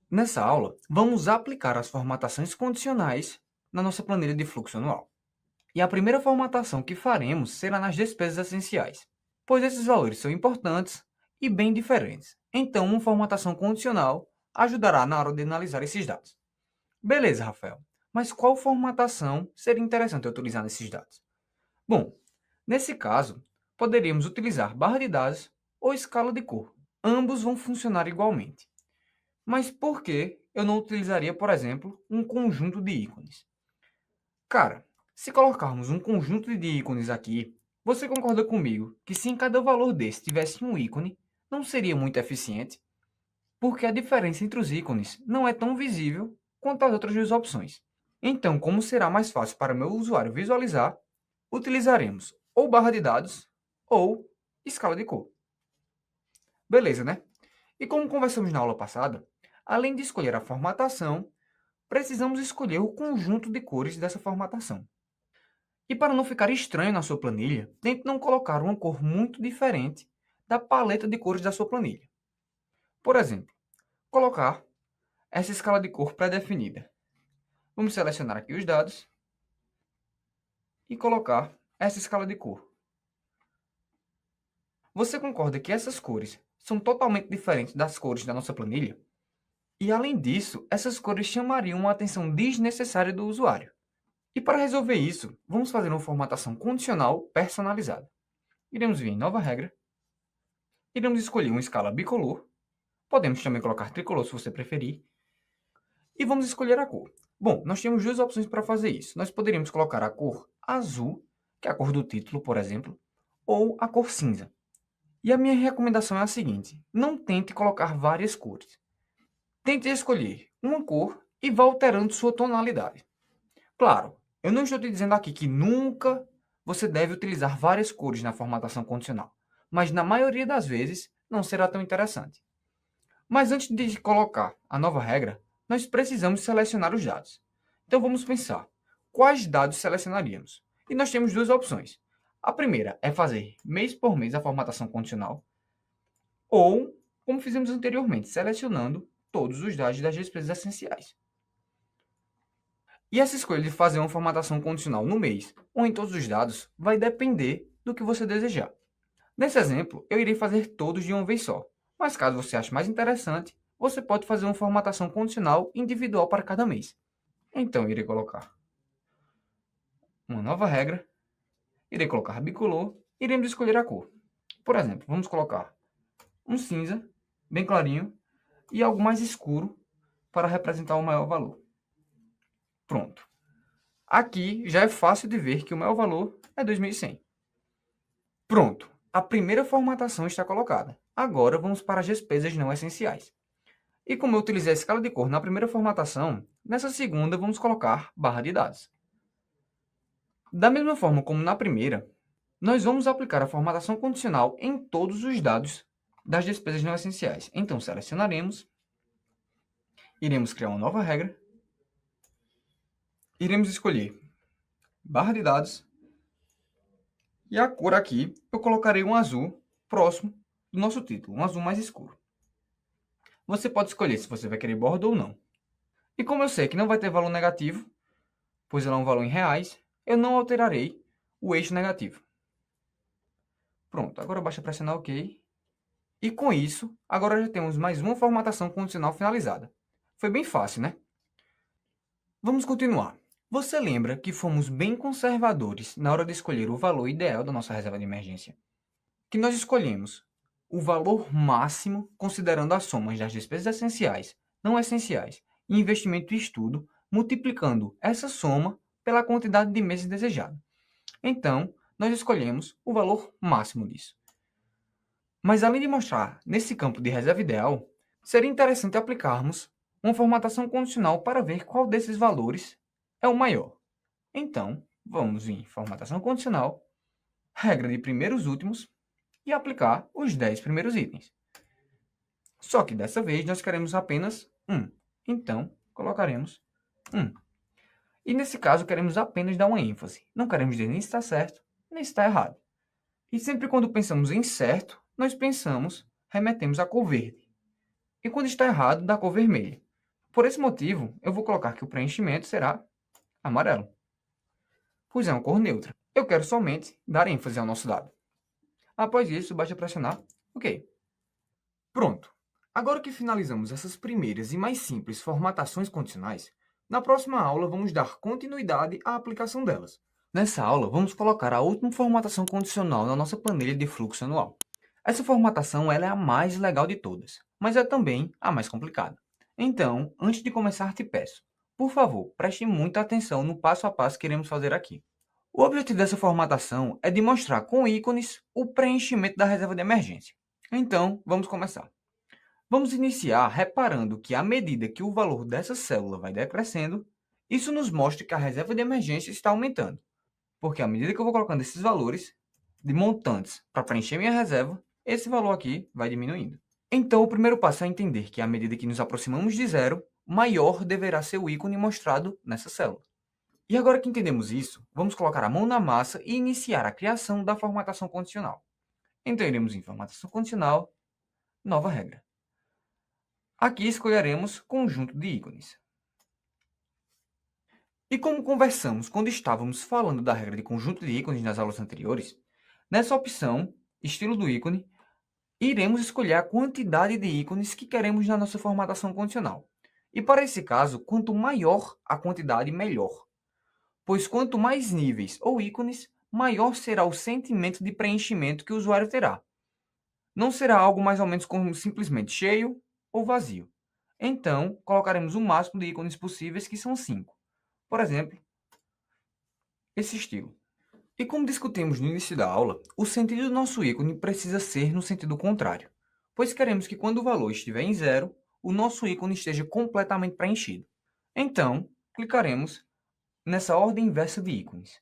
Nessa aula, vamos aplicar as formatações condicionais na nossa planilha de fluxo anual. E a primeira formatação que faremos será nas despesas essenciais, pois esses valores são importantes e bem diferentes. Então, uma formatação condicional ajudará na hora de analisar esses dados. Beleza, Rafael. Mas qual formatação seria interessante eu utilizar nesses dados? Bom, nesse caso, poderíamos utilizar barra de dados ou escala de cor. Ambos vão funcionar igualmente. Mas por que eu não utilizaria, por exemplo, um conjunto de ícones? Cara, se colocarmos um conjunto de ícones aqui, você concorda comigo que se em cada valor desse tivesse um ícone, não seria muito eficiente? Porque a diferença entre os ícones não é tão visível quanto as outras duas opções. Então, como será mais fácil para o meu usuário visualizar, utilizaremos ou barra de dados ou escala de cor. Beleza, né? E como conversamos na aula passada, além de escolher a formatação, precisamos escolher o conjunto de cores dessa formatação. E para não ficar estranho na sua planilha, tente não colocar uma cor muito diferente da paleta de cores da sua planilha. Por exemplo, colocar essa escala de cor pré-definida. Vamos selecionar aqui os dados e colocar essa escala de cor. Você concorda que essas cores são totalmente diferentes das cores da nossa planilha? E além disso, essas cores chamariam a atenção desnecessária do usuário. E para resolver isso, vamos fazer uma formatação condicional personalizada. Iremos vir em nova regra, iremos escolher uma escala bicolor, podemos também colocar tricolor se você preferir, e vamos escolher a cor. Bom, nós temos duas opções para fazer isso. Nós poderíamos colocar a cor azul, que é a cor do título, por exemplo, ou a cor cinza. E a minha recomendação é a seguinte: não tente colocar várias cores. Tente escolher uma cor e vá alterando sua tonalidade. Claro, eu não estou te dizendo aqui que nunca você deve utilizar várias cores na formatação condicional, mas na maioria das vezes não será tão interessante. Mas antes de colocar a nova regra, nós precisamos selecionar os dados. Então vamos pensar, quais dados selecionaríamos? E nós temos duas opções. A primeira é fazer mês por mês a formatação condicional, ou, como fizemos anteriormente, selecionando todos os dados das despesas essenciais. E essa escolha de fazer uma formatação condicional no mês ou em todos os dados vai depender do que você desejar. Nesse exemplo, eu irei fazer todos de uma vez só, mas caso você ache mais interessante, você pode fazer uma formatação condicional individual para cada mês. Então, eu irei colocar uma nova regra, irei colocar bicolor, iremos escolher a cor. Por exemplo, vamos colocar um cinza, bem clarinho, e algo mais escuro para representar o maior valor. Pronto. Aqui já é fácil de ver que o maior valor é 2100. Pronto, a primeira formatação está colocada. Agora vamos para as despesas não essenciais. E como eu utilizei a escala de cor na primeira formatação, nessa segunda vamos colocar barra de dados. Da mesma forma como na primeira, nós vamos aplicar a formatação condicional em todos os dados das despesas não essenciais. Então selecionaremos, iremos criar uma nova regra, iremos escolher barra de dados, e a cor aqui eu colocarei um azul próximo do nosso título, um azul mais escuro. Você pode escolher se você vai querer borda ou não. E como eu sei que não vai ter valor negativo, pois ela é um valor em reais, eu não alterarei o eixo negativo. Pronto, agora basta pressionar OK. E com isso, agora já temos mais uma formatação condicional finalizada. Foi bem fácil, né? Vamos continuar. Você lembra que fomos bem conservadores na hora de escolher o valor ideal da nossa reserva de emergência? Que nós escolhemos o valor máximo considerando as somas das despesas essenciais, não essenciais e investimento e estudo, multiplicando essa soma pela quantidade de meses desejada. Então, nós escolhemos o valor máximo disso. Mas além de mostrar nesse campo de reserva ideal, seria interessante aplicarmos uma formatação condicional para ver qual desses valores é o maior. Então, vamos em formatação condicional, regra de primeiros últimos, e aplicar os 10 primeiros itens. Só que dessa vez nós queremos apenas 1. Então, colocaremos 1. E nesse caso queremos apenas dar uma ênfase. Não queremos dizer nem se está certo, nem se está errado. E sempre quando pensamos em certo, nós remetemos à cor verde. E quando está errado, da cor vermelha. Por esse motivo, eu vou colocar que o preenchimento será amarelo, pois é uma cor neutra. Eu quero somente dar ênfase ao nosso dado. Após isso, basta pressionar OK. Pronto! Agora que finalizamos essas primeiras e mais simples formatações condicionais, na próxima aula vamos dar continuidade à aplicação delas. Nessa aula, vamos colocar a última formatação condicional na nossa planilha de fluxo anual. Essa formatação ela é a mais legal de todas, mas é também a mais complicada. Então, antes de começar, te peço, por favor, preste muita atenção no passo a passo que iremos fazer aqui. O objetivo dessa formatação é de mostrar com ícones o preenchimento da reserva de emergência. Então, vamos começar. Vamos iniciar reparando que à medida que o valor dessa célula vai decrescendo, isso nos mostra que a reserva de emergência está aumentando. Porque à medida que eu vou colocando esses valores de montantes para preencher minha reserva, esse valor aqui vai diminuindo. Então, o primeiro passo é entender que à medida que nos aproximamos de zero, maior deverá ser o ícone mostrado nessa célula. E agora que entendemos isso, vamos colocar a mão na massa e iniciar a criação da formatação condicional. Então, iremos em formatação condicional, nova regra. Aqui escolheremos conjunto de ícones. E como conversamos quando estávamos falando da regra de conjunto de ícones nas aulas anteriores, nessa opção, estilo do ícone, iremos escolher a quantidade de ícones que queremos na nossa formatação condicional. E para esse caso, quanto maior a quantidade, melhor. Pois quanto mais níveis ou ícones, maior será o sentimento de preenchimento que o usuário terá. Não será algo mais ou menos como simplesmente cheio ou vazio. Então, colocaremos o máximo de ícones possíveis, que são 5. Por exemplo, esse estilo. E como discutimos no início da aula, o sentido do nosso ícone precisa ser no sentido contrário, pois queremos que quando o valor estiver em zero, o nosso ícone esteja completamente preenchido. Então, clicaremos nessa ordem inversa de ícones.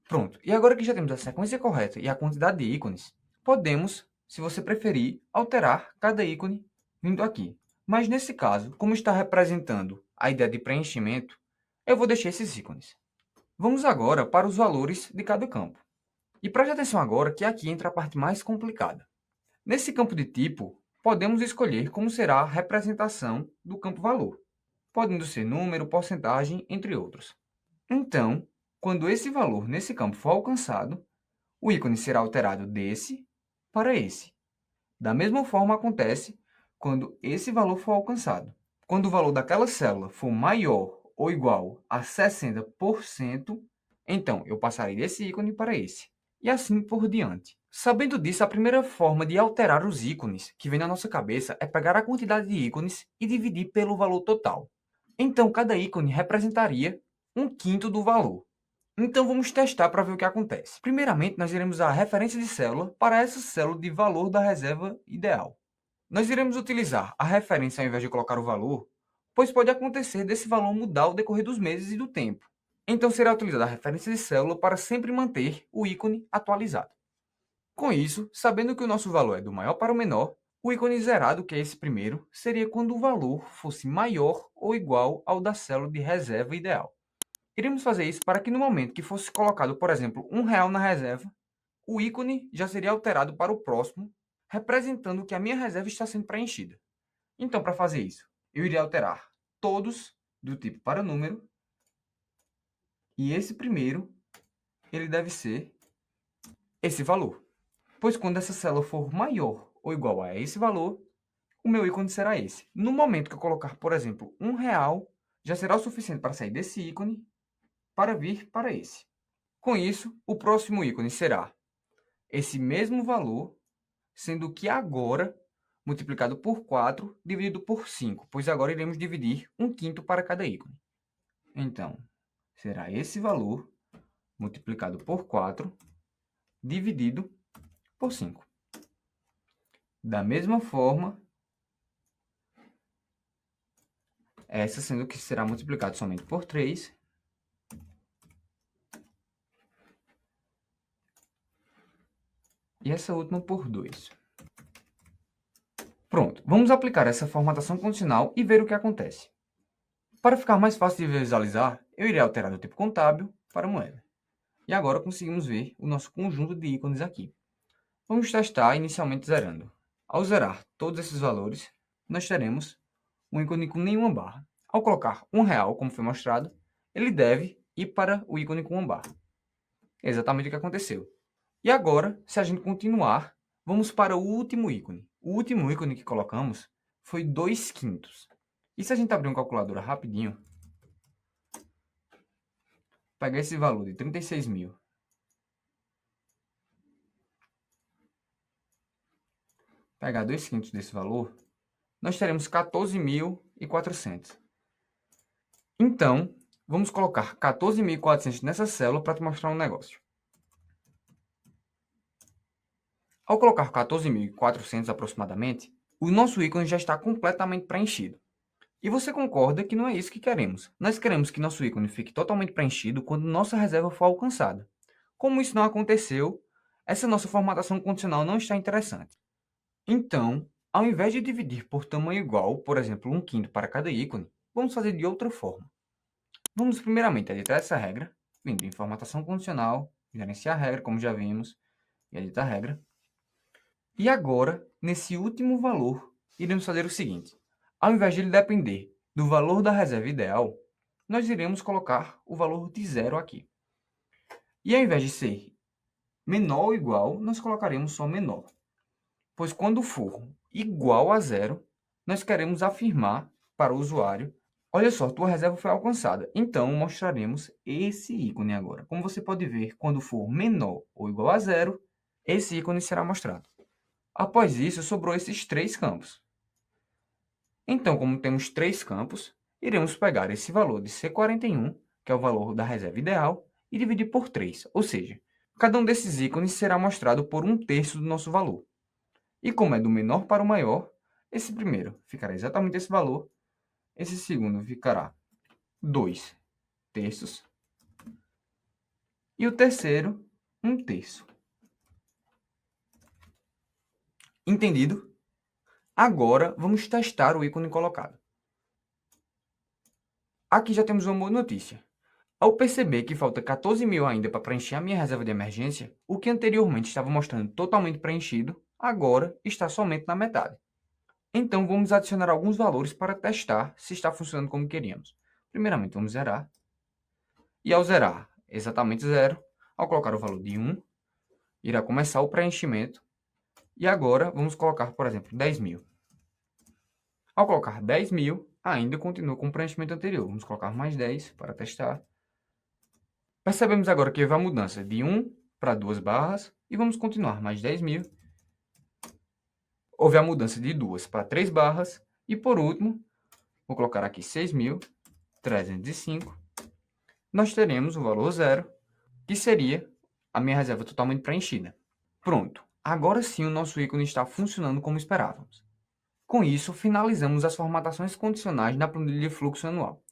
Pronto, e agora que já temos a sequência correta e a quantidade de ícones, podemos, se você preferir, alterar cada ícone vindo aqui. Mas nesse caso, como está representando a ideia de preenchimento, eu vou deixar esses ícones. Vamos agora para os valores de cada campo. E preste atenção agora que aqui entra a parte mais complicada. Nesse campo de tipo, podemos escolher como será a representação do campo valor, podendo ser número, porcentagem, entre outros. Então, quando esse valor nesse campo for alcançado, o ícone será alterado desse para esse. Da mesma forma acontece quando esse valor for alcançado. Quando o valor daquela célula for maior ou igual a 60%, então eu passarei desse ícone para esse. E assim por diante. Sabendo disso, a primeira forma de alterar os ícones que vem na nossa cabeça é pegar a quantidade de ícones e dividir pelo valor total. Então, cada ícone representaria 1/5 do valor. Então, vamos testar para ver o que acontece. Primeiramente, nós iremos usar a referência de célula para essa célula de valor da reserva ideal. Nós iremos utilizar a referência ao invés de colocar o valor, pois pode acontecer desse valor mudar ao decorrer dos meses e do tempo. Então, será utilizada a referência de célula para sempre manter o ícone atualizado. Com isso, sabendo que o nosso valor é do maior para o menor, o ícone zerado, que é esse primeiro, seria quando o valor fosse maior ou igual ao da célula de reserva ideal. Iremos fazer isso para que no momento que fosse colocado, por exemplo, R$1 na reserva, o ícone já seria alterado para o próximo, representando que a minha reserva está sendo preenchida. Então, para fazer isso, eu iria alterar todos do tipo para número, e esse primeiro, ele deve ser esse valor. Pois quando essa célula for maior ou igual a esse valor, o meu ícone será esse. No momento que eu colocar, por exemplo, R$1, já será o suficiente para sair desse ícone para vir para esse. Com isso, o próximo ícone será esse mesmo valor, sendo que agora multiplicado por 4 dividido por 5, pois agora iremos dividir 1/5 para cada ícone. Então, será esse valor multiplicado por 4 dividido por 5. Da mesma forma, essa sendo que será multiplicado somente por 3. E essa última por 2. Pronto, vamos aplicar essa formatação condicional e ver o que acontece. Para ficar mais fácil de visualizar, eu irei alterar do tipo contábil para moeda. E agora conseguimos ver o nosso conjunto de ícones aqui. Vamos testar inicialmente zerando. Ao zerar todos esses valores, nós teremos um ícone com nenhuma barra. Ao colocar R$1, como foi mostrado, ele deve ir para o ícone com uma barra. É exatamente o que aconteceu. E agora, se a gente continuar, vamos para o último ícone. O último ícone que colocamos foi 2/5. E se a gente abrir uma calculadora rapidinho, pegar esse valor de 36.000, pegar 2/5 desse valor, nós teremos 14.400. Então, vamos colocar 14.400 nessa célula para te mostrar um negócio. Ao colocar 14.400 aproximadamente, o nosso ícone já está completamente preenchido. E você concorda que não é isso que queremos. Nós queremos que nosso ícone fique totalmente preenchido quando nossa reserva for alcançada. Como isso não aconteceu, essa nossa formatação condicional não está interessante. Então, ao invés de dividir por tamanho igual, por exemplo, 1/5 para cada ícone, vamos fazer de outra forma. Vamos primeiramente editar essa regra, vindo em formatação condicional, gerenciar a regra, como já vimos, e editar a regra. E agora, nesse último valor, iremos fazer o seguinte. Ao invés de ele depender do valor da reserva ideal, nós iremos colocar o valor de 0 aqui. E ao invés de ser menor ou igual, nós colocaremos só menor. Pois quando for igual a 0, nós queremos afirmar para o usuário: olha só, tua reserva foi alcançada. Então, mostraremos esse ícone agora. Como você pode ver, quando for menor ou igual a 0, esse ícone será mostrado. Após isso, sobrou esses 3 campos. Então, como temos 3 campos, iremos pegar esse valor de C41, que é o valor da reserva ideal, e dividir por 3. Ou seja, cada um desses ícones será mostrado por 1/3 do nosso valor. E como é do menor para o maior, esse primeiro ficará exatamente esse valor, esse segundo ficará 2/3, e o terceiro, 1/3. Entendido? Agora, vamos testar o ícone colocado. Aqui já temos uma boa notícia. Ao perceber que falta 14.000 ainda para preencher a minha reserva de emergência, o que anteriormente estava mostrando totalmente preenchido, agora está somente na metade. Então, vamos adicionar alguns valores para testar se está funcionando como queríamos. Primeiramente, vamos zerar. E ao zerar exatamente 0, ao colocar o valor de 1, irá começar o preenchimento. E agora, vamos colocar, por exemplo, 10.000. Ao colocar 10.000, ainda continua com o preenchimento anterior. Vamos colocar mais 10 para testar. Percebemos agora que houve a mudança de 1 para 2 barras e vamos continuar mais 10.000. Houve a mudança de 2 para 3 barras e, por último, vou colocar aqui 6.305. Nós teremos o valor 0, que seria a minha reserva totalmente preenchida. Pronto, agora sim o nosso ícone está funcionando como esperávamos. Com isso, finalizamos as formatações condicionais na planilha de fluxo anual.